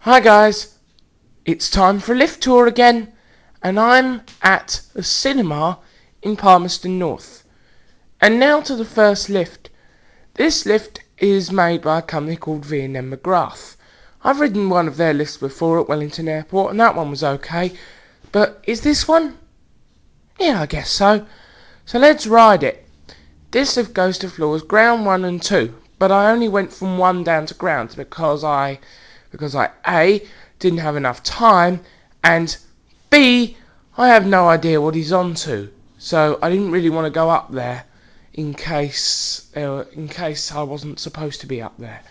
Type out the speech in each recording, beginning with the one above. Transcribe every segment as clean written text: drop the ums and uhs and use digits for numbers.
Hi guys, it's time for a lift tour again, and I'm at a cinema in Palmerston North. And now to the first lift. This lift is made by a company called V&M McGrath. I've ridden one of their lifts before at Wellington Airport, and that one was okay. But is this one? Yeah, I guess so. So let's ride it. This lift goes to floors ground 1 and 2, but I only went from 1 down to ground because I A, didn't have enough time, and B, I have no idea what he's on to. So I didn't really want to go up there in case I wasn't supposed to be up there.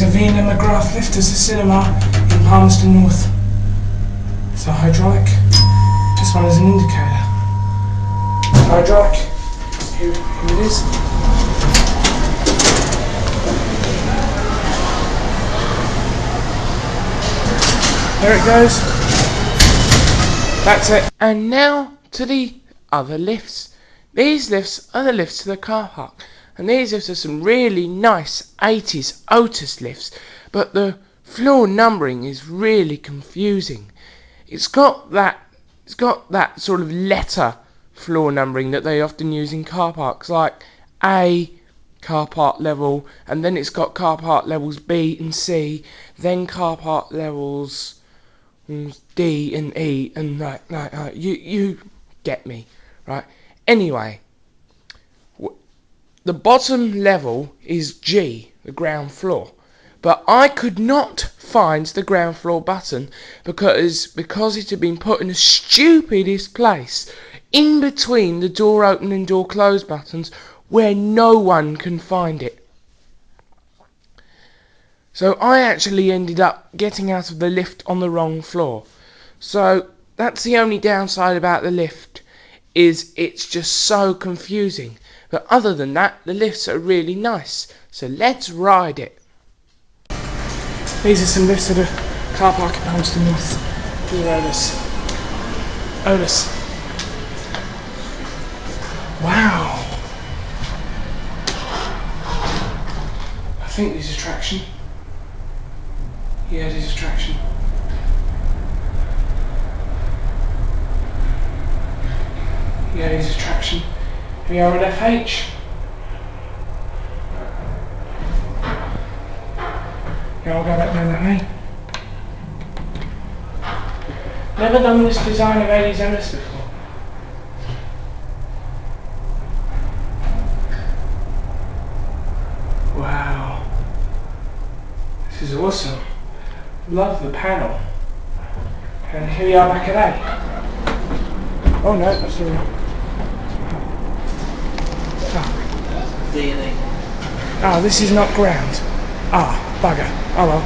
A V&M McGrath lift as a cinema in Palmerston North. It's a hydraulic. This one is an indicator. Hydraulic. Here it is. There it goes. That's it. And now to the other lifts. These lifts are the lifts to the car park. And these lifts are some really nice 80s OTIS lifts, but the floor numbering is really confusing. It's got that sort of letter floor numbering that they often use in car parks, like A car park level, and then it's got car park levels B and C, then car park levels D and E, and you get me, right? Anyway. The bottom level is G, the ground floor, but I could not find the ground floor button because it had been put in the stupidest place in between the door open and door close buttons where no one can find it. So I actually ended up getting out of the lift on the wrong floor. So that's the only downside about the lift, is it's just so confusing. But other than that, the lifts are really nice. So let's ride it. These are some lifts to the car park at Palmerston North. Here, Otis. Wow. I think there's a traction. Yeah, there's a traction. Yeah, there's a traction. We are at FH. Yeah, I'll go back down that way. Never done this design of Eddie's Otis before. Wow. This is awesome. Love the panel. And here we are back at A. Oh no, that's the wrong. Oh, this is not ground. Ah, bugger. Oh well.